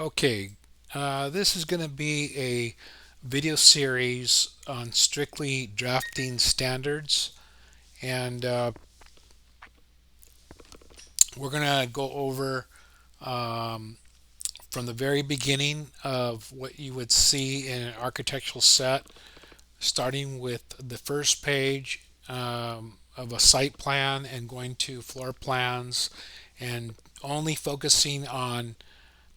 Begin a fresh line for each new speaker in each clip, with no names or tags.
Okay, this is going to be a video series on strictly drafting standards, and we're going to go over um, from the very beginning of what you would see in an architectural set, starting with the first page of a site plan and going to floor plans, and only focusing on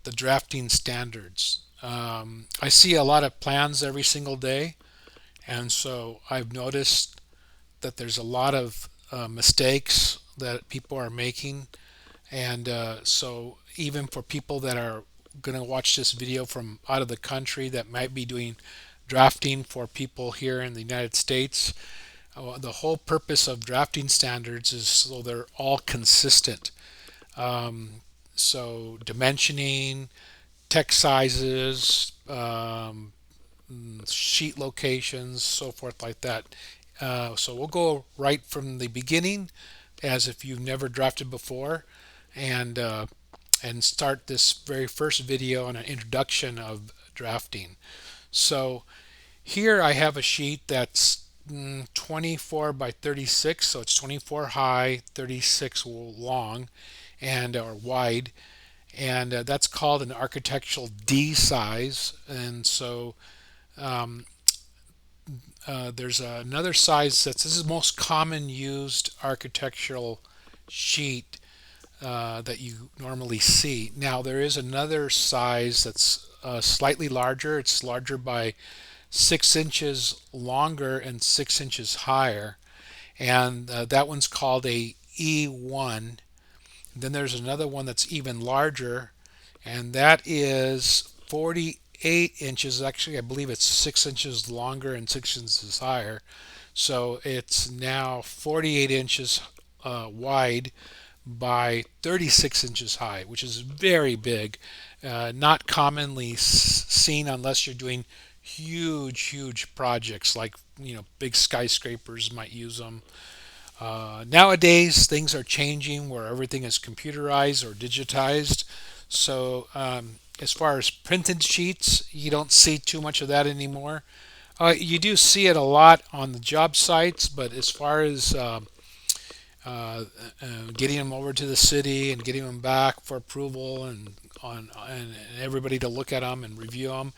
the drafting standards. I see a lot of plans every single day, and so I've noticed that there's a lot of mistakes that people are making, and so even for people that are going to watch this video from out of the country that might be doing drafting for people here in the United States, the whole purpose of drafting standards is so they're all consistent. Um, so dimensioning, text sizes, sheet locations, so forth like that. So we'll go right from the beginning, as if you've never drafted before, and and start this very first video on an introduction of drafting. So here I have a sheet that's 24 by 36, so it's 24 high, 36 long, and or wide, and that's called an architectural D size. And so um, there's another size that's this is the most common used architectural sheet that you normally see. Now there is another size that's slightly larger. It's larger by 6 inches longer and 6 inches higher, and that one's called a E1. Then there's another one that's even larger, and that is 48 inches. Actually, I believe it's 6 inches longer and 6 inches higher. So it's now 48 inches wide by 36 inches high, which is very big. Not commonly seen unless you're doing huge projects like big skyscrapers might use them. Nowadays, things are changing where everything is computerized or digitized. So, as far as printed sheets, you don't see too much of that anymore. You do see it a lot on the job sites, but as far as uh, getting them over to the city and getting them back for approval and everybody to look at them and review them,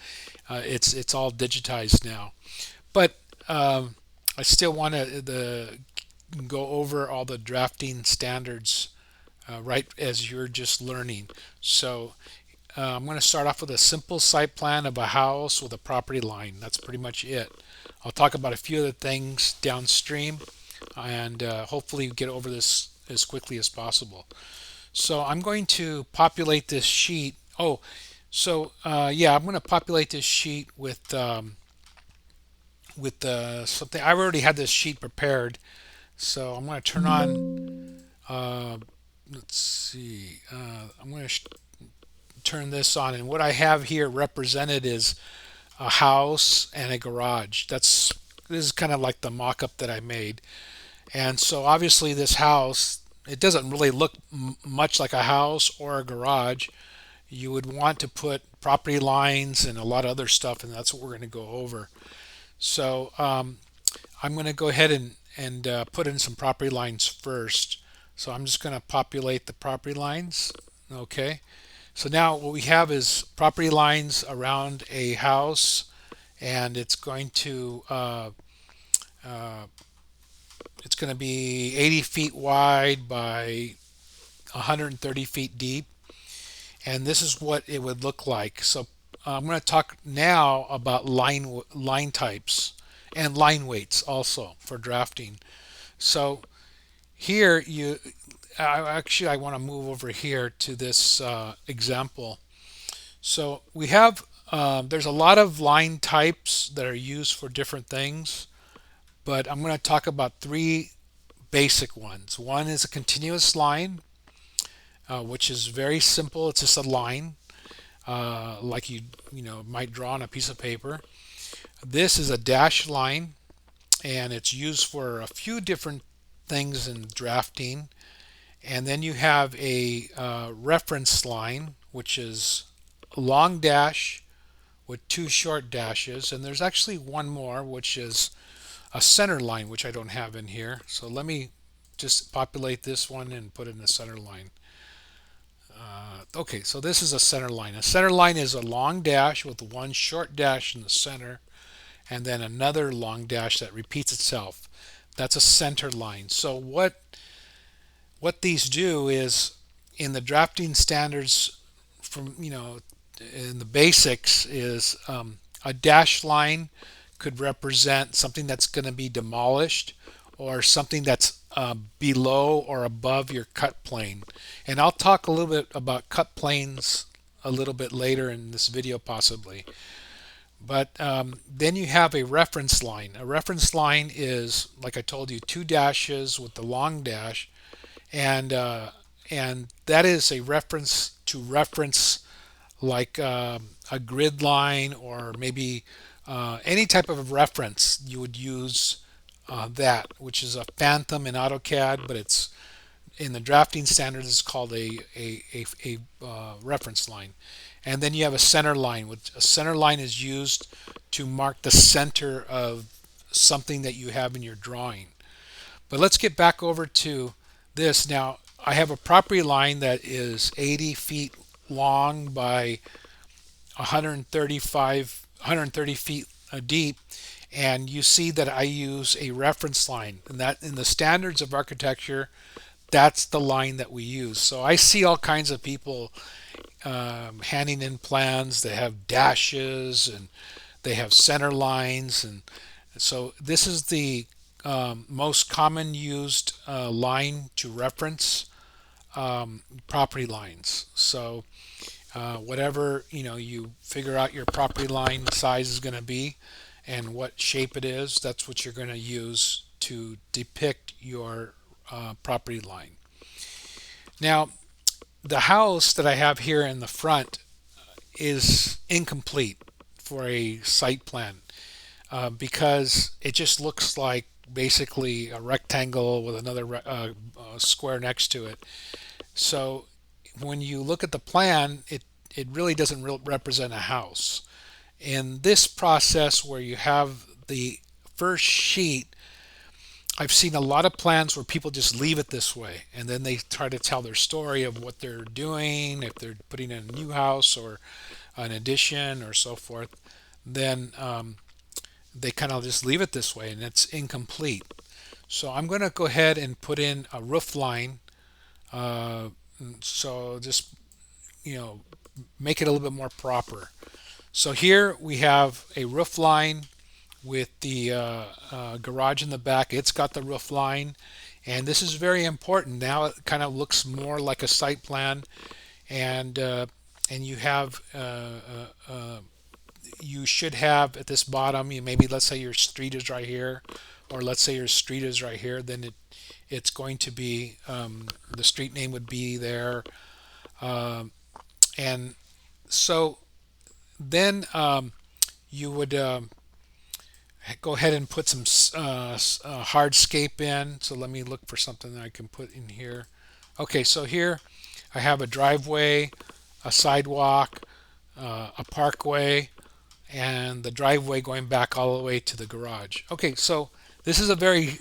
it's all digitized now. But I still want to go over all the drafting standards right as you're just learning. So I'm going to start off with a simple site plan of a house with a property line. That's pretty much it. I'll talk about a few other things downstream and hopefully get over this as quickly as possible. So I'm going to populate this sheet. Oh, so yeah, I'm going to populate this sheet with something. I already had this sheet prepared, so I'm going to turn on. Let's see. I'm going to turn this on, and what I have here represented is a house and a garage. This is kind of like the mock-up that I made, and so obviously this house, it doesn't really look much like a house or a garage. You would want to put property lines and a lot of other stuff, and that's what we're going to go over. So I'm going to go ahead and put in some property lines first. So I'm just going to populate the property lines. Okay. So now what we have is property lines around a house, and uh, it's going to be 80 feet wide by 130 feet deep, and this is what it would look like. So I'm going to talk now about line types and line weights also for drafting. So here I want to move over here to this example. So we have there's a lot of line types that are used for different things, but I'm going to talk about three basic ones. One is a continuous line, which is very simple. It's just a line, like you might draw on a piece of paper. This is a dashed line, and it's used for a few different things in drafting. And then you have a reference line, which is long dash with two short dashes, and there's actually one more, which is a center line, which I don't have in here. So let me just populate this one and put in the center line. Okay, so this is a center line. A center line is a long dash with one short dash in the center, and then another long dash that repeats itself. That's a center line. So what these do is, in the drafting standards, from in the basics, is a dash line could represent something that's going to be demolished, or something that's below or above your cut plane. And I'll talk a little bit about cut planes a little bit later in this video possibly. But then you have a reference line. A reference line is, like I told you, two dashes with the long dash, and that is a reference to reference, like a grid line, or maybe any type of reference you would use, that, which is a phantom in AutoCAD, but it's in the drafting standards it's called a reference line. And then you have a center line, which a center line is used to mark the center of something that you have in your drawing. But let's get back over to this. Now I have a property line that is 80 feet long by 130 feet deep, and you see that I use a reference line, and that in the standards of architecture, that's the line that we use. So I see all kinds of people handing in plans that have dashes, and they have center lines, and so this is the most common used line to reference property lines. So whatever you figure out your property line size is going to be and what shape it is, that's what you're going to use to depict your property line. Now, the house that I have here in the front is incomplete for a site plan, because it just looks like basically a rectangle with another square next to it. So when you look at the plan, it really doesn't represent a house. In this process where you have the first sheet, I've seen a lot of plans where people just leave it this way, and then they try to tell their story of what they're doing, if they're putting in a new house or an addition or so forth. Then they kind of just leave it this way, and it's incomplete. So I'm going to go ahead and put in a roof line. Uh, so just make it a little bit more proper. So here we have a roof line with the garage in the back. It's got the roof line, and this is very important. Now it kind of looks more like a site plan, and you should have at this bottom. Maybe let's say your street is right here, or let's say your street is right here. Then it's going to be the street name would be there, and so then you would go ahead and put some hardscape in. So let me look for something that I can put in here. Okay, so here I have a driveway, a sidewalk, a parkway, and the driveway going back all the way to the garage. Okay, so this is a very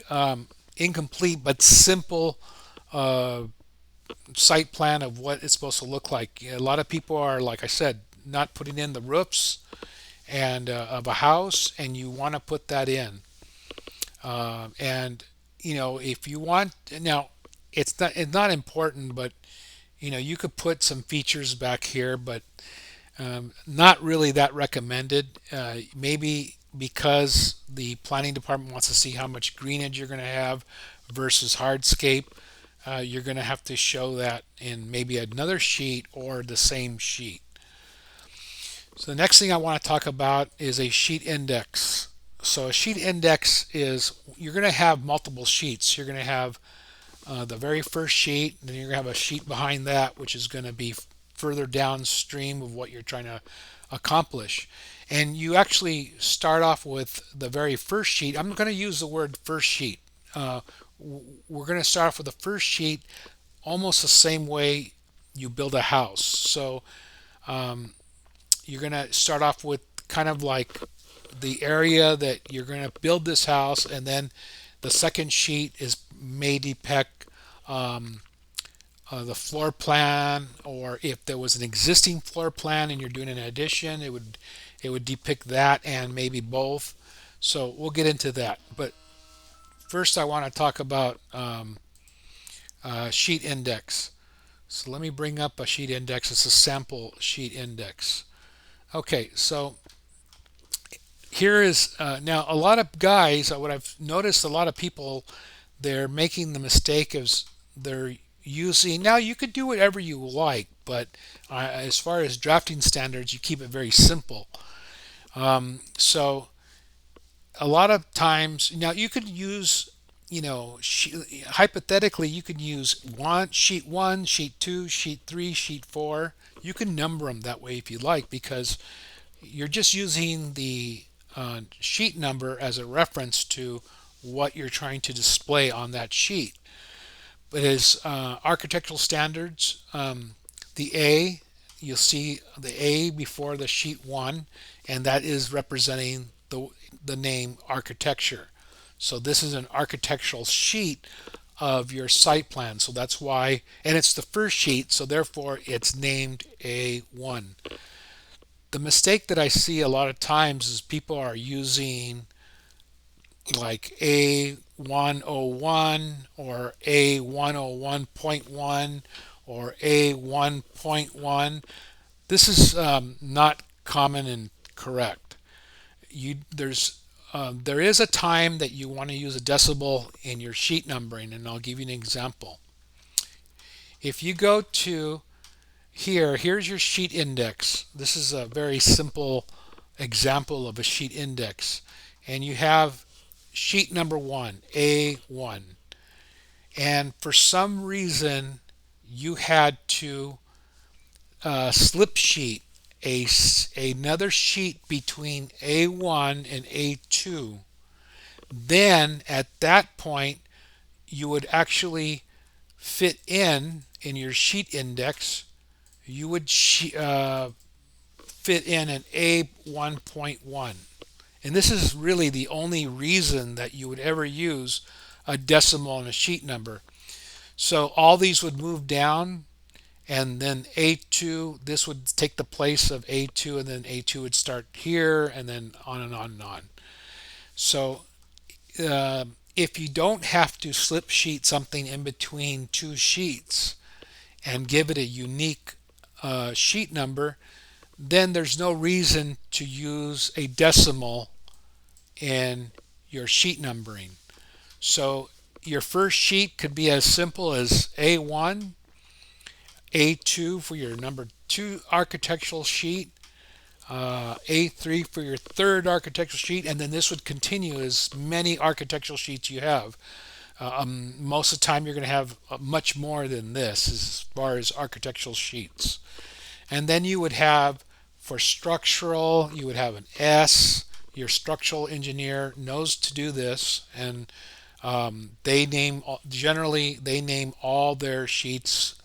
incomplete but simple site plan of what it's supposed to look like. A lot of people are, like I said, not putting in the roofs and of a house, and you want to put that in. And if you want, now it's not important, but you could put some features back here, but not really that recommended. Maybe because the planning department wants to see how much greenage you're going to have versus hardscape, you're going to have to show that in maybe another sheet or the same sheet. So the next thing I want to talk about is a sheet index. So a sheet index is, you're going to have multiple sheets. You're going to have the very first sheet, and then you're going to have a sheet behind that, which is going to be further downstream of what you're trying to accomplish. And you actually start off with the very first sheet. I'm going to use the word first sheet. We're going to start off with the first sheet almost the same way you build a house. So you're going to start off with kind of like the area that you're going to build this house, and then the second sheet is may depict um, the floor plan, or if there was an existing floor plan and you're doing an addition, it would depict that and maybe both. So we'll get into that. But first, I want to talk about sheet index. So let me bring up a sheet index. It's a sample sheet index. Okay, so here is now a lot of guys. What I've noticed, a lot of people, they're making the mistake of they're using. Now you could do whatever you like, but as far as drafting standards, you keep it very simple. So a lot of times now you could use, hypothetically you could use one, sheet two, sheet three, sheet four. You can number them that way if you like, because you're just using the sheet number as a reference to what you're trying to display on that sheet. But as architectural standards, the A, you'll see the A before the sheet one, and that is representing the name architecture. So this is an architectural sheet of your site plan. So that's why, and it's the first sheet, so therefore it's named A1. The mistake that I see a lot of times is people are using like A101 or A101.1 or A1.1. This is not common and correct. There is a time that you want to use a decimal in your sheet numbering, and I'll give you an example. If you go to here's your sheet index. This is a very simple example of a sheet index. And you have sheet number one, A1. And for some reason, you had to slip sheet another sheet between A1 and A2. Then at that point, you would actually fit in your sheet index, you would fit in an A1.1. And this is really the only reason that you would ever use a decimal in a sheet number. So all these would move down, and then A2, this would take the place of A2, and then A2 would start here, and then on and on and on. So if you don't have to slip sheet something in between two sheets and give it a unique sheet number, then there's no reason to use a decimal in your sheet numbering. So your first sheet could be as simple as A1, A2 for your number two architectural sheet, A3 for your third architectural sheet, and then this would continue as many architectural sheets you have. Most of the time you're going to have much more than this as far as architectural sheets. And then you would have, for structural, you would have an S. Your structural engineer knows to do this, and generally they name all their sheets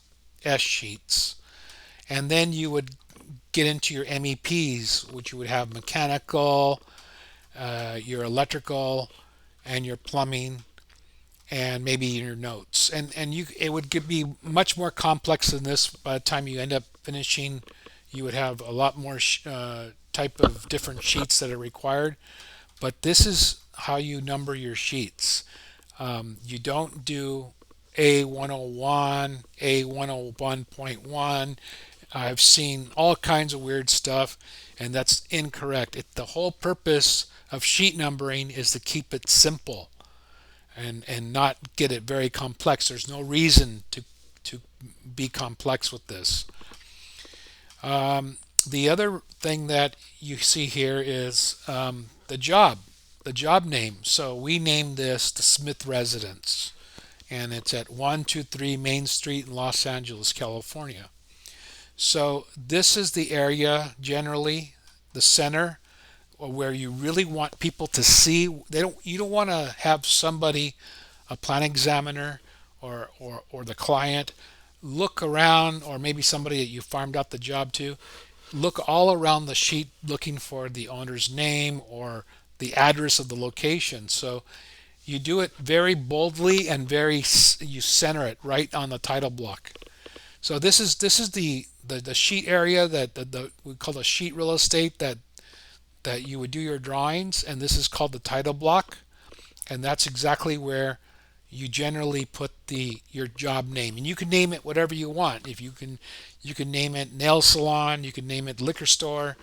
S sheets. And then you would get into your MEPs, which you would have mechanical, your electrical, and your plumbing, and maybe your notes. And it would be much more complex than this. By the time you end up finishing, you would have a lot more type of different sheets that are required. But this is how you number your sheets. You don't do A101, A101.1. I've seen all kinds of weird stuff, and that's incorrect. The whole purpose of sheet numbering is to keep it simple and not get it very complex. There's no reason to be complex with this. The other thing that you see here is the job name. So we named this the Smith Residence, and it's at 123 Main Street in Los Angeles, California. So this is the area, generally the center, where you really want people to see. You don't want to have somebody, a plan examiner or the client, look around, or maybe somebody that you farmed out the job to. look all around the sheet looking for the owner's name or the address of the location. So you do it very boldly and you center it right on the title block. So this is the sheet area that we call the sheet real estate that you would do your drawings, and this is called the title block, and that's exactly where you generally put the your job name, and you can name it whatever you want. If you can name it nail salon, you can name it liquor store,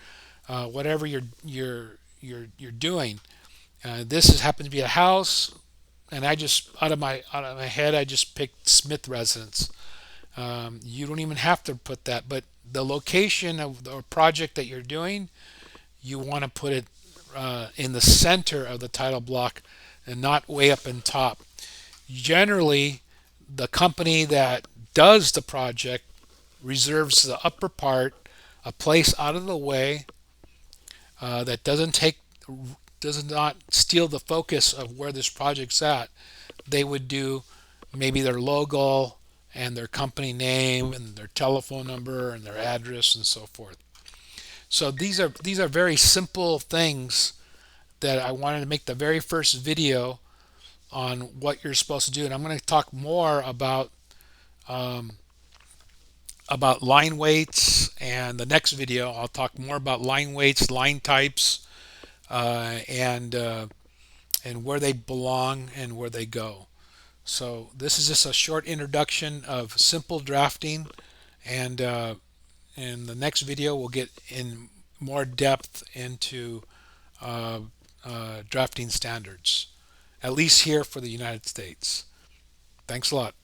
whatever you're doing. This is happens to be a house, and I just out of my head I just picked Smith Residence. You don't even have to put that, but the location of the project that you're doing, you want to put it in the center of the title block and not way up in top. Generally, the company that does the project reserves the upper part, a place out of the way that does not steal the focus of where this project's at. They would do maybe their logo and their company name and their telephone number and their address and so forth. So these are very simple things that I wanted to make the very first video on what you're supposed to do, and I'm going to talk more um, about line weights. And the next video I'll talk more about line weights, line types, and where they belong and where they go. So this is just a short introduction of simple drafting, and in the next video we'll get in more depth into uh, drafting standards, at least here for the United States. Thanks a lot.